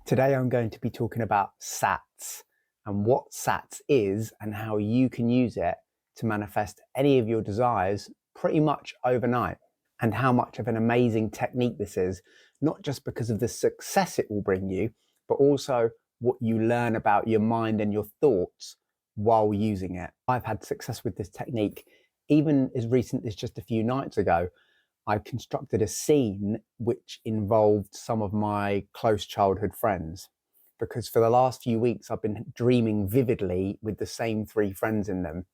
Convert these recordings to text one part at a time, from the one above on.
Today I'm going to be talking about SATS and what SATS is and how you can use it to manifest any of your desires pretty much overnight, and how much of an amazing technique this is, not just because of the success it will bring you, but also what you learn about your mind and your thoughts while using it. I've had success with this technique even as recent as just a few nights ago. I constructed a scene which involved some of my close childhood friends, because for the last few weeks I've been dreaming vividly with the same three friends in them.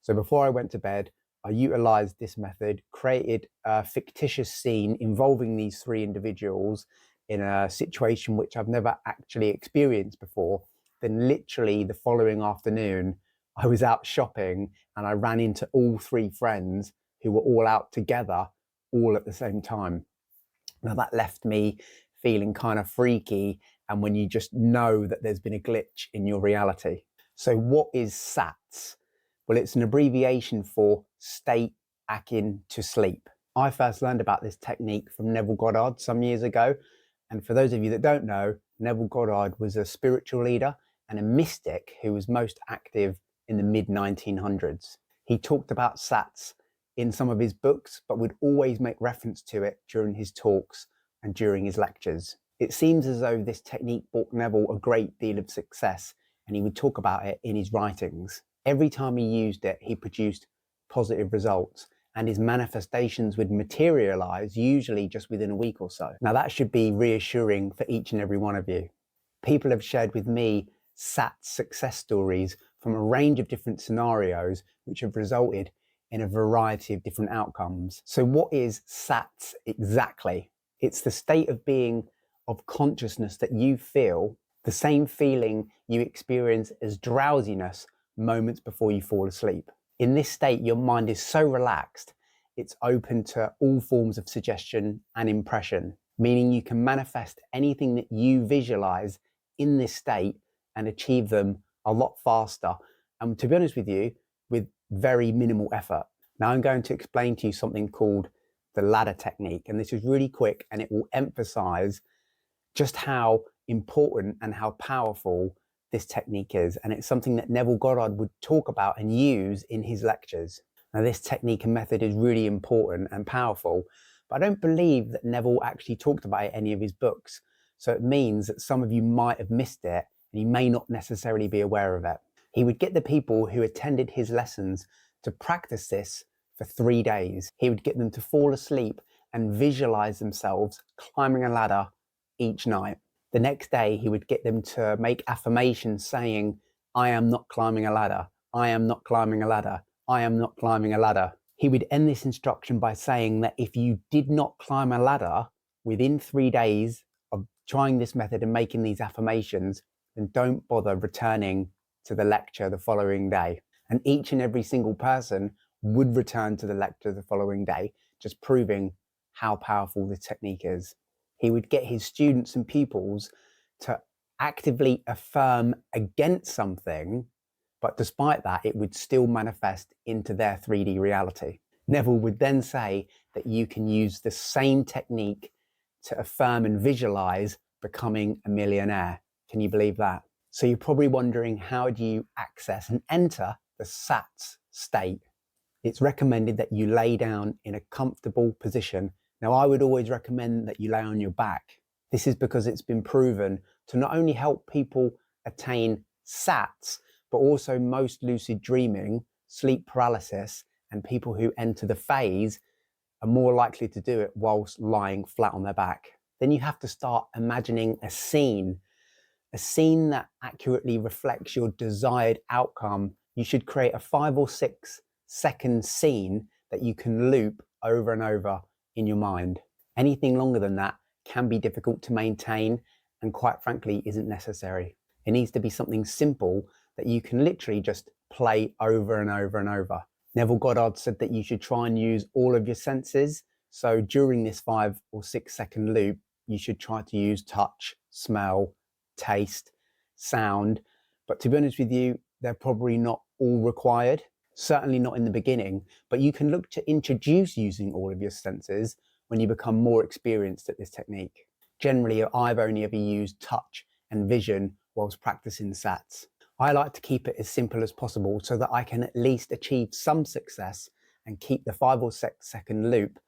So before I went to bed, I utilized this method, created a fictitious scene involving these three individuals in a situation which I've never actually experienced before. Then literally the following afternoon, I was out shopping and I ran into all three friends who were all out together all at the same time. Now that left me feeling kind of freaky, and when you just know that there's been a glitch in your reality. So what is SATS? Well, it's an abbreviation for State Akin To Sleep. I first learned about this technique from Neville Goddard some years ago. And for those of you that don't know, Neville Goddard was a spiritual leader and a mystic who was most active in the mid-1900s. He talked about SATS in some of his books, but would always make reference to it during his talks and during his lectures. It seems as though this technique brought Neville a great deal of success, and he would talk about it in his writings. Every time he used it, he produced positive results, and his manifestations would materialize usually just within a week or so. Now that should be reassuring for each and every one of you. People have shared with me SATS success stories from a range of different scenarios which have resulted in a variety of different outcomes. So what is SATS exactly? It's the state of being of consciousness that you feel, the same feeling you experience as drowsiness moments before you fall asleep. In this state, your mind is so relaxed, it's open to all forms of suggestion and impression, meaning you can manifest anything that you visualize in this state and achieve them a lot faster. And to be honest with you, with very minimal effort. Now I'm going to explain to you something called the ladder technique, and this is really quick and it will emphasize just how important and how powerful this technique is. And it's something that Neville Goddard would talk about and use in his lectures. Now this technique and method is really important and powerful, but I don't believe that Neville actually talked about it in any of his books. So it means that some of you might have missed it and you may not necessarily be aware of it. He would get the people who attended his lessons to practice this for 3 days. He would get them to fall asleep and visualize themselves climbing a ladder each night. The next day, he would get them to make affirmations saying, "I am not climbing a ladder. I am not climbing a ladder. I am not climbing a ladder." He would end this instruction by saying that if you did not climb a ladder within 3 days of trying this method and making these affirmations, then don't bother returning to the lecture the following day. And each and every single person would return to the lecture the following day, just proving how powerful this technique is. He would get his students and pupils to actively affirm against something, but despite that, it would still manifest into their 3D reality. Neville would then say that you can use the same technique to affirm and visualize becoming a millionaire. Can you believe that? So you're probably wondering, how do you access and enter the SATS state? It's recommended that you lay down in a comfortable position. Now, I would always recommend that you lay on your back. This is because it's been proven to not only help people attain SATS, but also most lucid dreaming, sleep paralysis, and people who enter the phase are more likely to do it whilst lying flat on their back. Then you have to start imagining a scene that accurately reflects your desired outcome. You should create a 5 or 6 second scene that you can loop over and over in your mind. Anything longer than that can be difficult to maintain and quite frankly isn't necessary. It needs to be something simple that you can literally just play over and over and over. Neville Goddard said that you should try and use all of your senses. So during this 5 or 6 second loop, you should try to use touch, smell, taste, sound. But to be honest with you, they're probably not all required. Certainly not in the beginning, but you can look to introduce using all of your senses when you become more experienced at this technique. Generally, I've only ever used touch and vision whilst practicing SATs. I like to keep it as simple as possible so that I can at least achieve some success and keep the 5 or 6 second loop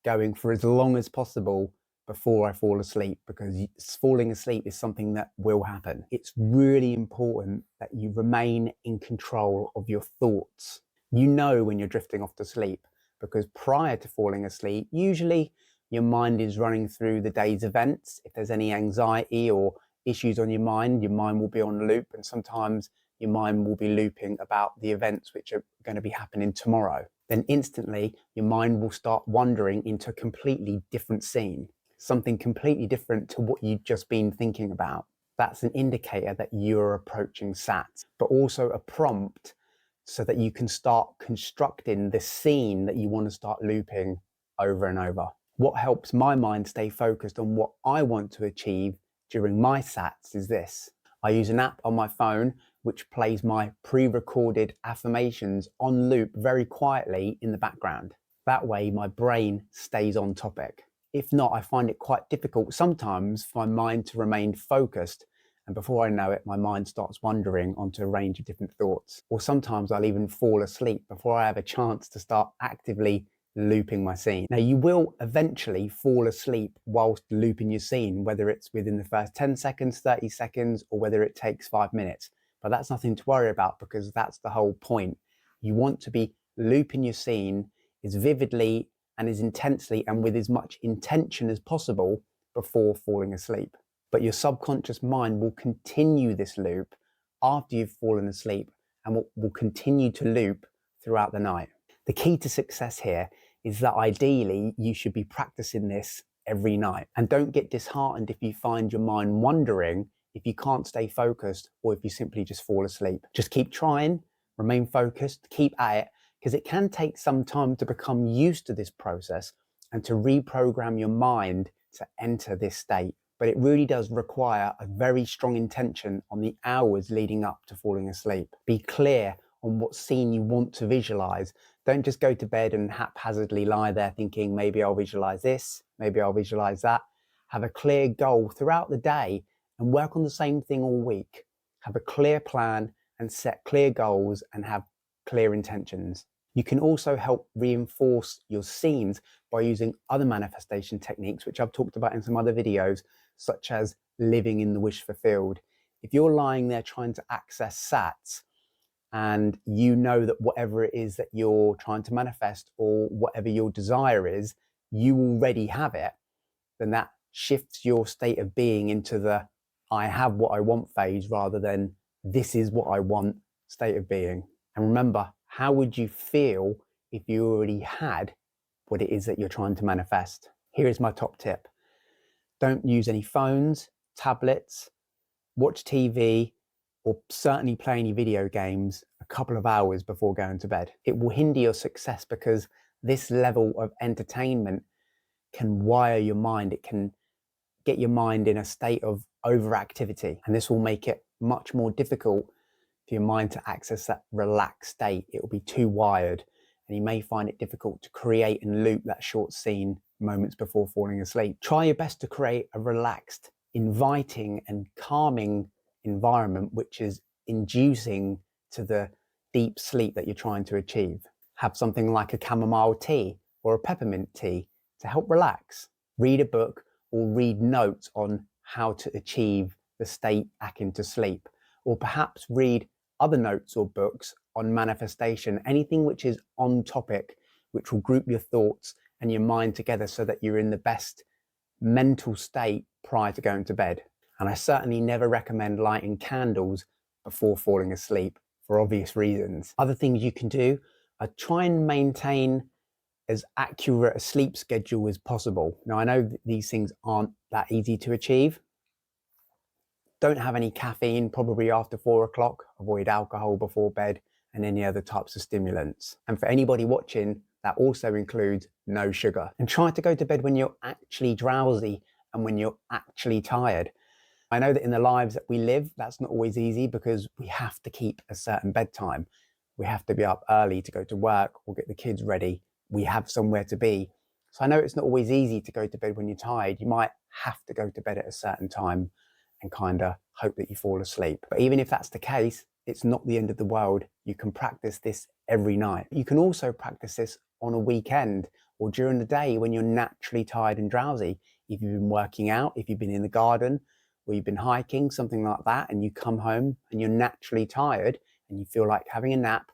going for as long as possible before I fall asleep, because falling asleep is something that will happen. It's really important that you remain in control of your thoughts. You know when you're drifting off to sleep, because prior to falling asleep, usually your mind is running through the day's events. If there's any anxiety or issues on your mind will be on loop, and sometimes your mind will be looping about the events which are going to be happening tomorrow. Then instantly your mind will start wandering into a completely different scene, something completely different to what you've just been thinking about. That's an indicator that you're approaching SATs, but also a prompt so that you can start constructing the scene that you want to start looping over and over. What helps my mind stay focused on what I want to achieve during my SATs is this. I use an app on my phone which plays my pre-recorded affirmations on loop very quietly in the background. That way my brain stays on topic. If not, I find it quite difficult sometimes for my mind to remain focused, and before I know it, my mind starts wandering onto a range of different thoughts. Or sometimes I'll even fall asleep before I have a chance to start actively looping my scene. Now, you will eventually fall asleep whilst looping your scene, whether it's within the first 10 seconds, 30 seconds, or whether it takes 5 minutes. But that's nothing to worry about, because that's the whole point. You want to be looping your scene as vividly and as intensely and with as much intention as possible before falling asleep. But your subconscious mind will continue this loop after you've fallen asleep and will continue to loop throughout the night. The key to success here is that ideally you should be practicing this every night. And don't get disheartened if you find your mind wandering, if you can't stay focused, or if you simply just fall asleep. Just keep trying, remain focused, keep at it, because it can take some time to become used to this process and to reprogram your mind to enter this state. But it really does require a very strong intention on the hours leading up to falling asleep. Be clear on what scene you want to visualize. Don't just go to bed and haphazardly lie there thinking, maybe I'll visualize this, maybe I'll visualize that. Have a clear goal throughout the day and work on the same thing all week. Have a clear plan and set clear goals and have clear intentions. You can also help reinforce your scenes by using other manifestation techniques, which I've talked about in some other videos, such as living in the wish fulfilled. If you're lying there trying to access SATs, and you know that whatever it is that you're trying to manifest or whatever your desire is, you already have it, then that shifts your state of being into the I have what I want phase rather than this is what I want state of being. And remember, how would you feel if you already had what it is that you're trying to manifest? Here is my top tip. Don't use any phones, tablets, watch TV, or certainly play any video games a couple of hours before going to bed. It will hinder your success because this level of entertainment can wire your mind. It can get your mind in a state of overactivity, and this will make it much more difficult for your mind to access that relaxed state. It will be too wired, and you may find it difficult to create and loop that short scene moments before falling asleep. Try your best to create a relaxed, inviting and calming environment which is inducing to the deep sleep that you're trying to achieve. Have something like a chamomile tea or a peppermint tea to help relax. Read a book or read notes on how to achieve the state akin to sleep, or perhaps read other notes or books on manifestation, anything which is on topic, which will group your thoughts and your mind together so that you're in the best mental state prior to going to bed. And I certainly never recommend lighting candles before falling asleep for obvious reasons. Other things you can do are try and maintain as accurate a sleep schedule as possible. Now, I know that these things aren't that easy to achieve. Don't have any caffeine, probably after 4 o'clock. Avoid alcohol before bed and any other types of stimulants. And for anybody watching, that also includes no sugar. And try to go to bed when you're actually drowsy and when you're actually tired. I know that in the lives that we live, that's not always easy because we have to keep a certain bedtime. We have to be up early to go to work or get the kids ready. We have somewhere to be. So I know it's not always easy to go to bed when you're tired. You might have to go to bed at a certain time and kind of hope that you fall asleep. But even if that's the case, it's not the end of the world. You can practice this every night. You can also practice this on a weekend or during the day when you're naturally tired and drowsy. If you've been working out, if you've been in the garden, or you've been hiking, something like that, and you come home and you're naturally tired and you feel like having a nap,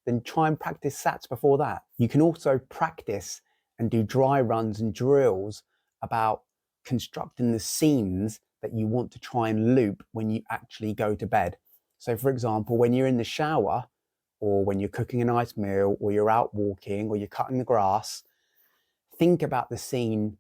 then try and practice SATs before that. You can also practice and do dry runs and drills about constructing the scenes that you want to try and loop when you actually go to bed. So for example, when you're in the shower, or when you're cooking a nice meal, or you're out walking, or you're cutting the grass, think about the scene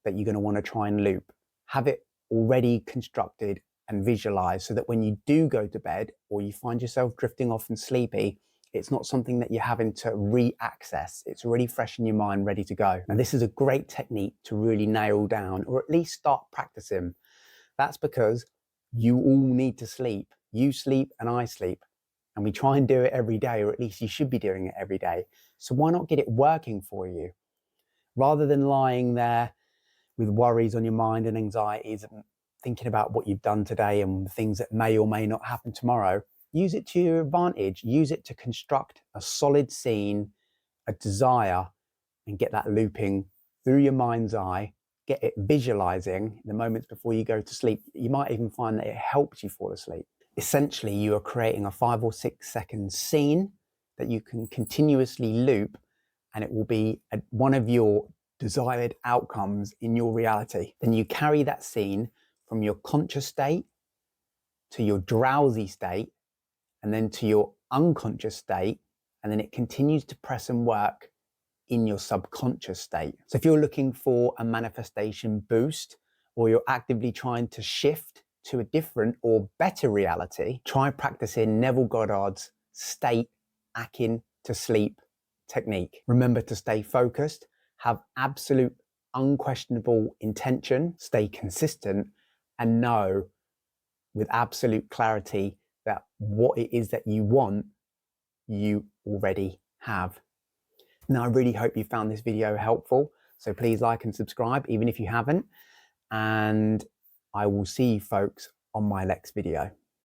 that you're going to want to try and loop. Have it already constructed and visualized so that when you do go to bed, or you find yourself drifting off and sleepy, it's not something that you're having to re-access. It's already fresh in your mind, ready to go. And this is a great technique to really nail down, or at least start practicing. That's because you all need to sleep. You sleep and I sleep. And we try and do it every day, or at least you should be doing it every day. So why not get it working for you? Rather than lying there with worries on your mind and anxieties and thinking about what you've done today and things that may or may not happen tomorrow, use it to your advantage. Use it to construct a solid scene, a desire, and get that looping through your mind's eye. Get it visualizing the moments before you go to sleep. You might even find that it helps you fall asleep. Essentially, you are creating a 5 or 6 second scene that you can continuously loop, and it will be one of your desired outcomes in your reality. Then you carry that scene from your conscious state to your drowsy state, and then to your unconscious state, and then it continues to press and work in your subconscious state. So if you're looking for a manifestation boost, or you're actively trying to shift to a different or better reality, try practicing Neville Goddard's State Akin To Sleep technique. Remember to stay focused, have absolute unquestionable intention, stay consistent, and know with absolute clarity that what it is that you want, you already have. Now, I really hope you found this video helpful. So please like and subscribe, even if you haven't. And I will see you folks on my next video.